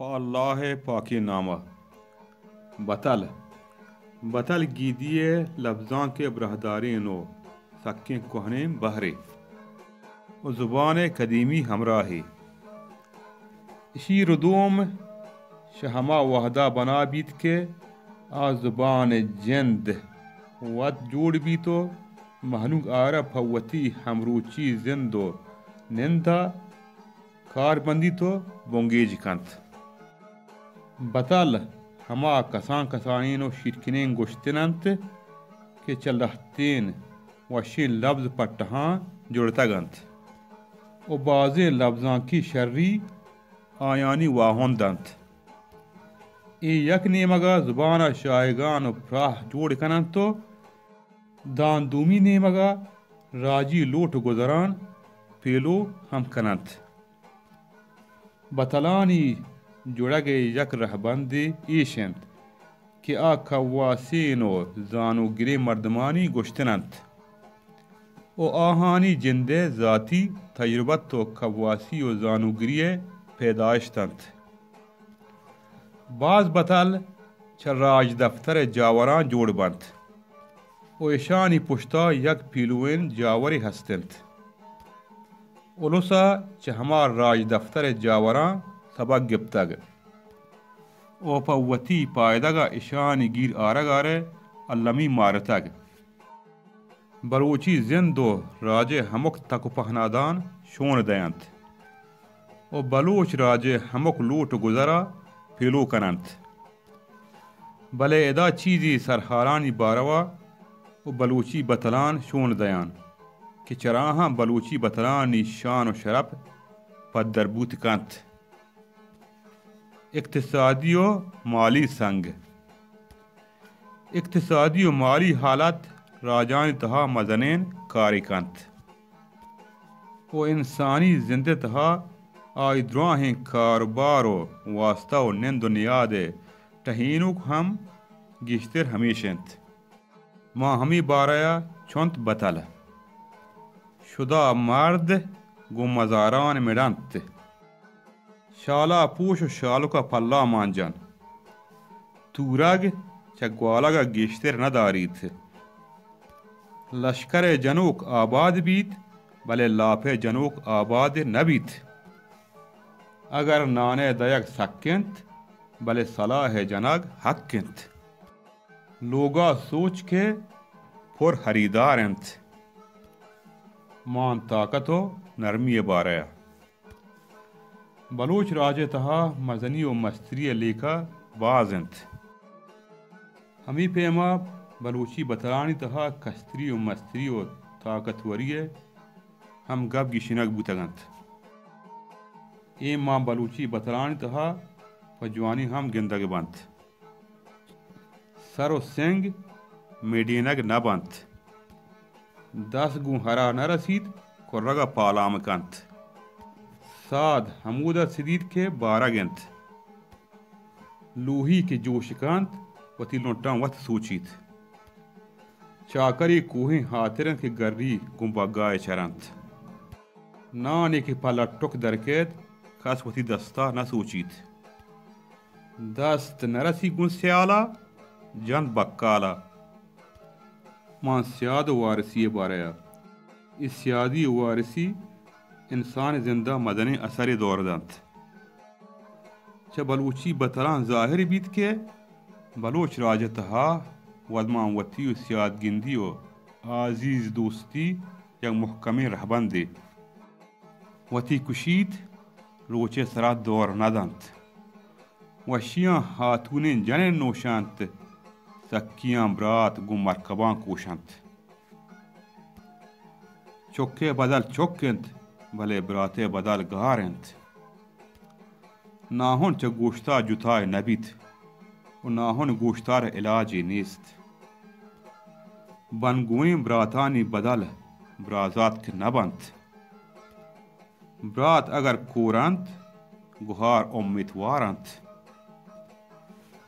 اللہ پاکی نامہ بطل بطل گیدیے لفظاں کے برہداری نو سکیں کوہنے بہرے و زبان قدیمی ہمراہی اسی ردوم شہما وحدہ بنا بیت کے آ زبان جند ود جوڑ بیتو محنوک آرہ پھوتی ہمروچی زندو نندہ کار بندی تو بونگیج کنت بطل ہما کسان کسانین و شرکنین گشتننت کہ چلہتین وشین لفظ پٹہاں جڑتا گنت و بعضے لفظاں کی شرری آیانی واہون دنت ای یک نیمگا زبان شائگان و پراہ جوڑ کننتو دان دومی نیمگا راجی لوٹ گزران پیلو ہم کننت بطلانی جوڑگے یک رہبندی ایشند کہ آ کواسین و زانو گری مردمانی گشتنند و آہانی جندے ذاتی تجربت و کواسی و زانو گری پیدائشتند بعض بطل چھ راج دفتر جاوران جوڑ بند و ایشانی پشتا یک پیلوین جاوری ہستند اولوسا چھ ہمار راج دفتر جاوران سبق گپتگ او پوتی پائدگا اشانی گیر آرگارے علمی مارتگ بلوچی زندو راجے ہمک تک پہنادان شون دینت او بلوچ راجے ہمک لوٹ گزرا پیلو کننت بلے ادا چیزی سرحالانی باروا او بلوچی بطلان شون دیان کہ چراہاں بلوچی بطلانی شان و شرف پدربوت کنت اقتصادی و مالی سنگ اقتصادی و مالی حالت راجان تہا مزنین کاری کنت و انسانی زندے تہا آئی دراہیں کاروبار و واسطہ و نند و نیاد ٹہینوک ہم گشتر ہمیشنت ماں ہمی بارایا چونت بطل شدہ مرد گو مزاران میڈنت شالا پوش و شالو کا پلا مانجن تورگ چگوالا کا گیشتر ندارید لشکر جنوک آباد بیت بلے لاپے جنوک آباد نبیت اگر نانے دیگ سکنت بلے صلاح جنگ حقنت لوگا سوچ کے پر خریدارنت مان طاقت و نرمی باریا بلوچ راجے تہا مزنی و مستری لیکا بازنت ہمی پیما بلوچی بطلانی تہا کستری و مستری و طاقتوری ہم گب گشنگ بوتگنت اے ماں بلوچی بطلانی تہا پجوانی ہم گندگ بنت سر و سنگ میڈینگ نہ بنت 10 گو ہرا نہ رسید کرگا پالام کنت ساد حمودہ سدید کے 12 گنت لوہی کے جوش کانت وتی لوٹاں وقت سوچیت چاکری کوہیں ہاترن کے گری گمبا گائے چرنت نانے کے پالا ٹک درکیت خاص وتی دستا نہ سوچیت دست نرسی گن سیالا جند بکالا مان سیاد وارسی باریا اس سیادی وارسی انسان زندہ مدنی اثر دور دانت چھ بلوچی بطلان ظاہر بیت کے بلوچ راجتہا ودمان وطی و سیاد گندی و عزیز دوستی یک محکم رہبندی وطی کشید روچے سرات دور ندانت وشیاں ہاتونین جنین نوشانت سکیاں برات گو مرکبان کوشانت چکے بدل چکند بھلے براتے بدل گارند ناہن چھ گوشتا جتائے نبیت و ناہن گوشتار علاجی نیست بنگوئیں براتانی بدل برازات کے نبند برات اگر کورند گوہار امیدوارند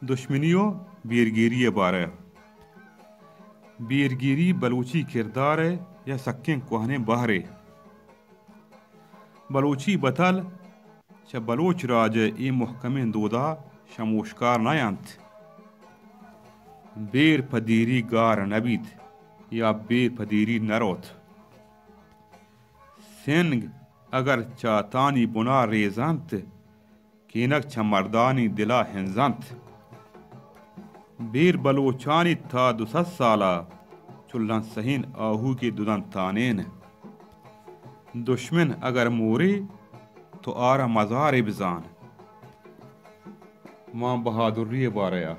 دشمنیو بیرگیری بارے بیرگیری بلوچی کردار یا سکیں کوہنے بہرے بلوچی بطل چه بلوچ راجه ای محکمین دودا شموشکار نیانت. بیر پدیری گار نبید یا بیر پدیری نروت. سنگ اگر چاتانی بنا ریزانت کینک چه مردانی دلا ہنزانت. بیر بلوچانی تا 200 سالا چلن سہین آہو کی دودن تانین. دشمن اگر موری تو آرہ مزار بزان. ماں بہادری باریا.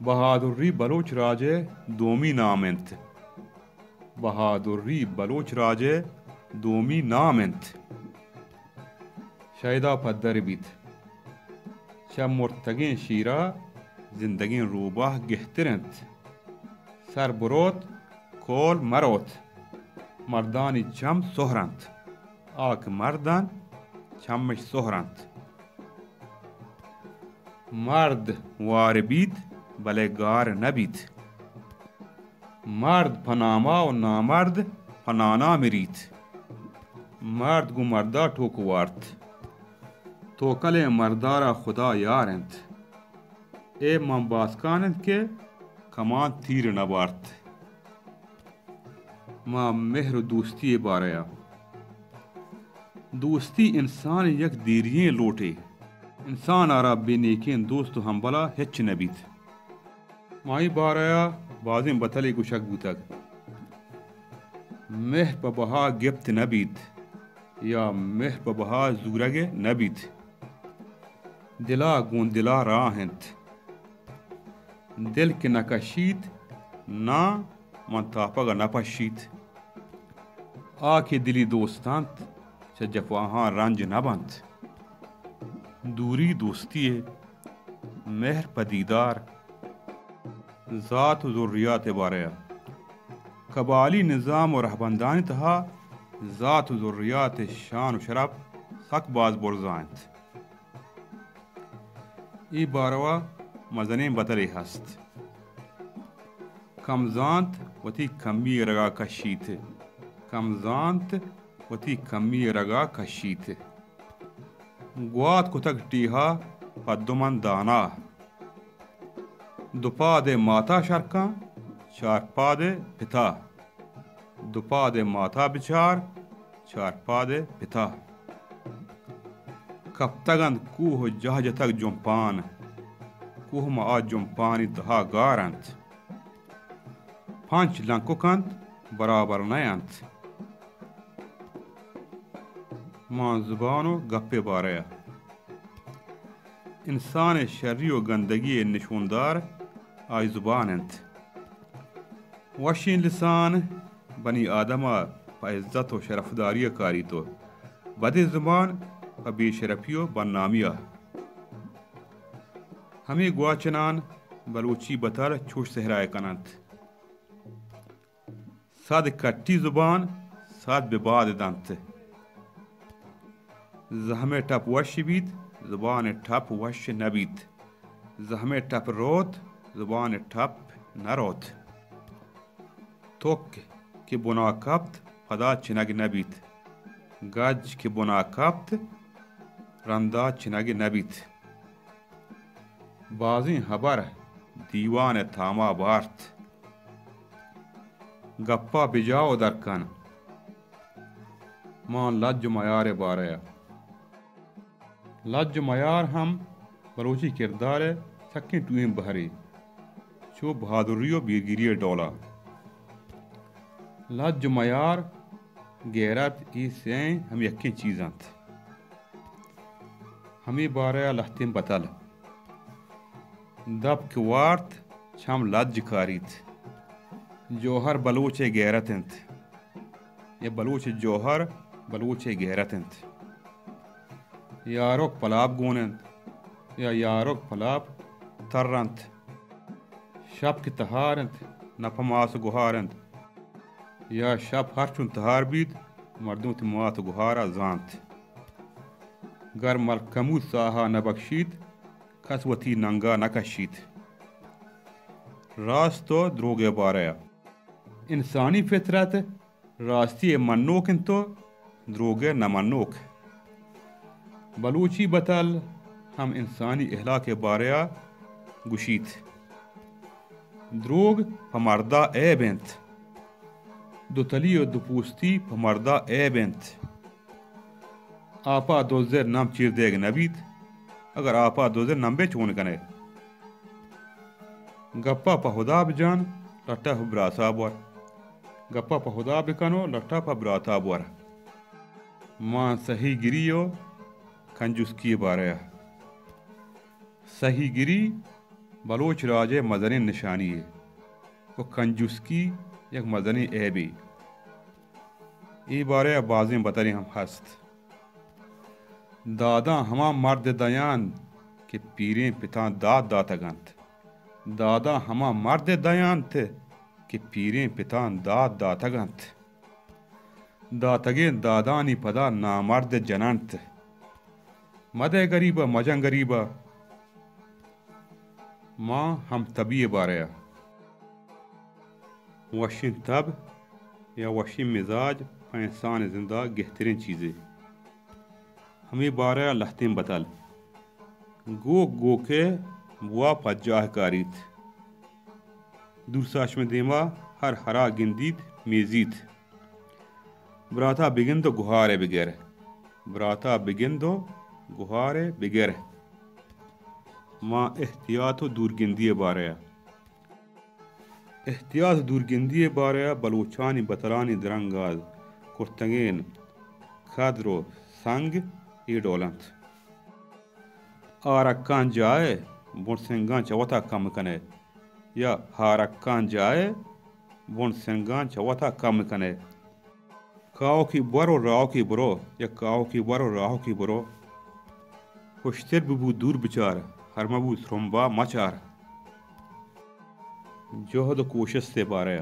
بہادری بلوچ راجے دومی نامنت. بہادری بلوچ راجے دومی نامنت. شایدہ پدر بیت. چه مرتگین شیرا زندگین روباه گهترند. سر بروت کول مروت. مردانی چم سهرند. آک مردان چمش سهرند. مرد وار بید بله گار نبید. مرد پناما و نامرد پنانا مرید. مرد گو مردا ٹوک وارد. توکل مردارا خدا یارند. اے منباسکانند کے کمان تیر نبارت. ماں مہر دوستی باریا. دوستی انسان یک دیرین لوٹے. انسان آرا بے نیکین دوست ہم بلا ہچ نبید. مائی باریا بازیں بطلی کو شک بوتک. مہ ببہا گپت نبید یا مہ ببہا زورگ نبید. دلا گون دلا راہنت. دل کے نکشید نا منتاپگ نپشید. آکے دلی دوستانت چه جفاہاں رنج نبند. دوری دوستی مہر پدیدار. ذات و ذریات باریا. قبالی نظام و رہبندانی تہا ذات و ذریات شان و شرف سک باز برزائنت. ای باروا مزنین بطلی هست. کمزانت وتی کمی رگا کشیت. کمزانت وتی کمی رگا کشیت. گوات کتک ٹیہا پدمن دانا. دوپا دے ماتا شرکاں چارپا دے پتا. دوپا دے ماتا بچار چارپا دے پتا. کپتگند کوہ جہج تک جمپان. کوہ ما جمپانی دہا گارند. پانچ لنکو کند برابر نیند. ماں زبانو گپے باریا. انسان شری و گندگی نشوندار آئی زبانند. وشین لسان بنی آدمہ پا عزت و شرفداری کاری تو. بد زبان پا بے شرفی و بدنامیہ. ہمیں گواچنان بلوچی بطر چوش سہرائے کنند. ساد کٹی زبان ساد بباد دانت. زہمے ٹپ وش بید زبان ٹپ وش نبید. زہمے ٹپ روت زبان ٹپ نروت. توک کہ بنا کپت پدا چنگ نبید. گج کہ بنا کپت رندا چنگ نبید. بازیں حبر دیوان تھاما بارت. گپا بجاؤ درکن. ماں لج معیار باریا. لج معیار ہم بلوچی کردار سکیں ٹوئیں بہری. چو بہادری و بیرگیری ڈولا. لج معیار غیرت ای سین ہم یکیں چیزاں. ہمیں باریا لہتیں بطل. دب کوارت چھم لج کاریت. جوہر بلوچ غیرت انت. یہ بلوچ جوہر بلوچ غیرت انت. یاروک پلاب گونند یا یاروک پلاب ترنت. شب کی تہارند نپماس گوہارند. یا شب ہر چون تہار بید مردوں تی مات گوہارا زانت. گر ملکمو ساہا نبخشید کس وتی ننگا نکشید. راست و دروگ باریا. انسانی فطرت راستی منوک انتو دروگ نمنوک. بلوچی بتل ہم انسانی اخلاق باریا گشیت دروگ پمردہ اے بنت دو تلی و دو پوستی پمردہ اے بنت آپا دوزر نام چیر دیگ نبیت اگر آپا دوزر نمبے چون کنے گپا پا خدا بجان لٹا پا براتا بور گپا پا خدا بکنو لٹا پا براتا بور ماں صحیح گریو کنجوسکی باریا صحیح گری بلوچ راجے مدنی نشانی ہے وہ کنجوسکی یک مدنی عیبی ای بارے بازیں بطری ہم ہست دادا ہما مرد دیان کہ پیریں پتاں داد داتگانت دادا ہما مرد دیان تھے کہ پیریں پتاں داد داتگانت داتگیں دادانی پدا نامرد جنانت مدے غریبہ مجن غریبہ ماں ہم طبی باریا وشین طب یا وشین مزاج انسان زندہ گہترین چیزیں ہمیں باریا لہتیں بتل گو کے بوا پجاہ کاریت دورساش میں دیما ہر ہرا گندیت میزیت براتا بگندو گہارے بغیر براتا بگندو گہارے بغیر ماں احتیاط و دورگندی باریا احتیاط دورگندی باریا بلوچانی بطرانی درنگاز کرتنگین خادرو سنگ ای ڈولنت آرکان جائے بون سنگان چوتا کم کنے یا ہارکان جائے بون سنگان چوتا کم کنے کاؤ کی برو راو کی برو یا کاؤ کی برو راو کی برو خوشتر ببو دور بچار ہر مبو سرمبا مچار جوہد کوشش سے باریا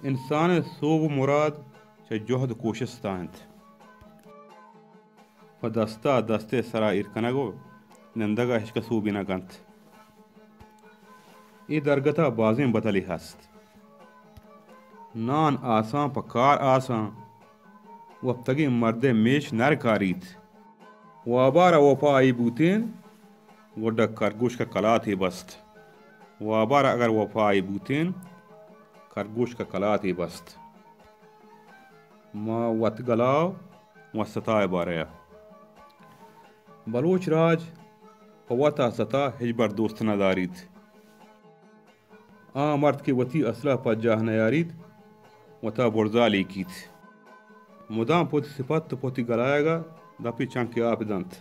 انسان صوب مراد چا جوہد کوشش تانت فدستا دستے سرا ارکنگو نندگا ہشکا صوبینا گنت ای درگتا بازیں بتلی ہست نان آسان پکار آسان وقتگی مرد میش نر کاریت وابارا وفا آئی بوتین وڈا کرگوش کا کلات ہی بست وابارا اگر وفا آئی بوتین کرگوش کا کلات ہی بست ما وط گلاو وستائے باریا بلوچ راج پوتا ستا ہجبر دوست نہ داریت مرد کے وتی اسلحہ پجاہ نیاریت وتا برزالی کیت مدام پوتی سپت پوتی گلائے گا دپی چنکی آپ دنت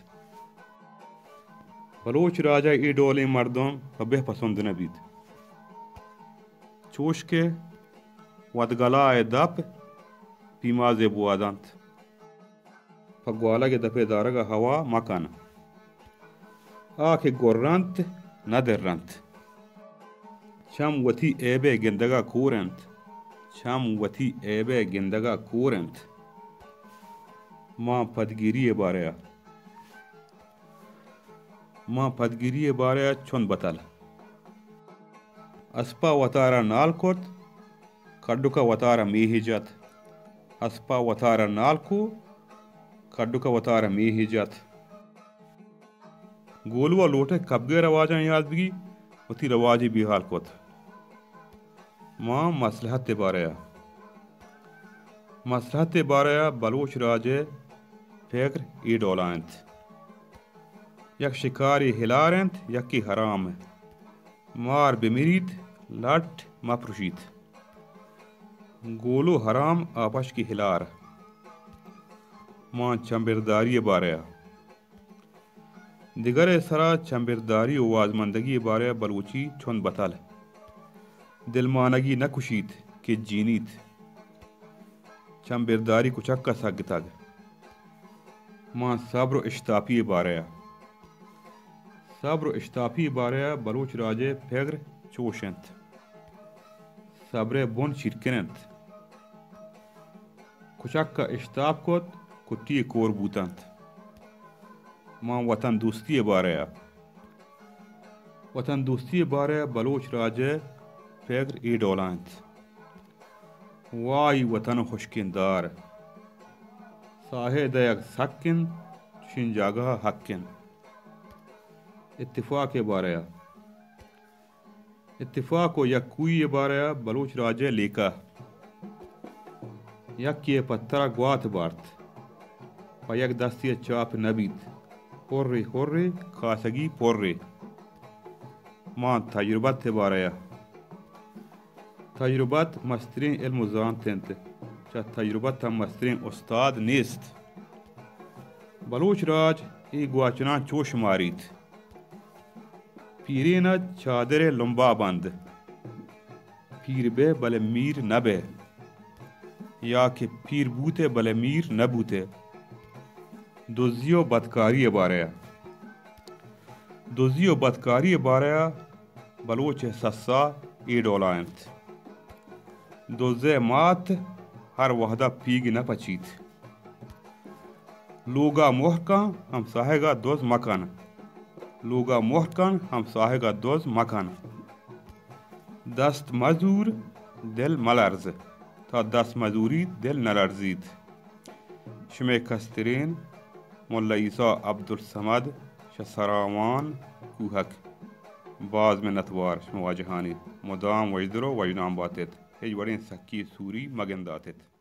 بلوچ راجہ ای ڈولی مردوں بے پسند نبید چوش کے ودگلائے دپ پیمازے بوادنت پگوالا کے دپے دارگا ہوا مکان آکے گورنت ندرنت چم وتی ایبے گندگا کورنت چم وتی ایبے گندگا کورنت ماں پدگیری باریا ماں پدگیری باریا چون بتل اسپا وطارا نال کت کڈو کا وطارا میہی جت اسپا وطارا نال کو کڈو کا وطارا میہی جت گولوا لوٹے کبگے رواجاں یاد بگی وتی رواجی بھی حال کت ماں مصلحت باریا مصلحت باریا بلوچ راجے فکر ای ڈولانت یک شکاری ہلارنت یکی حرام مار بمیریت لٹ مپرشیت گولو حرام آپش کی ہلار ماں چمبرداری باریا دیگر سرا چمبرداری و وازمندگی باریا بلوچی چون بتل دلمانگی نہ کشیت کہ جینیت چمبرداری کچک کا سگ تگ ماں صبر و اشتاپی باریا صبر و اشتاپی باریا بلوچ راجے پھگر چوشنت صبر بون چرکنت کچک کا اشتاپ کت کٹی کور بوتنت ماں وطن دوستی باریا وطن دوستی باریا بلوچ راجے پھگر ای ڈولانت وائی وطن خوشکندار ساہے دیگ سکن شن جاگہ حقن اتفاق باریا اتفاق و یک کوئی باریا بلوچ راجے لیکا یک یہ پترہ گوات بارت پا یک دستی چاپ نبید حوری حوری خاصگی پوری مان تجربت باریا تجربت مسترین علم و زانتنت چا تجربت مسترین استاد نیست بلوچ راج ای گواچنان چوش مارید پیرین چادر لمبا بند پیر بے بل میر نبے یا کہ پیر بوتے بل میر نبوتے دزی و بدکاری باریا دزی و بدکاری باریا بلوچ سسا ای ڈولائنت دوزے مات ہر وحدہ پیگ نہ پچیت لوگا محکن ہم ساہگا دوز مکان لوگا محکن ہم ساہگا دوز مکان دست مزور دل ملرز تا دست مزوری دل نلرزید شمع کسترین مولا عیسیٰ عبدالصمد شسرامان کوہک بعض میں نتوار شمواجہانی مدام وجدرو وجنام باتت ہیج وڑین سکی سوری مگن داتت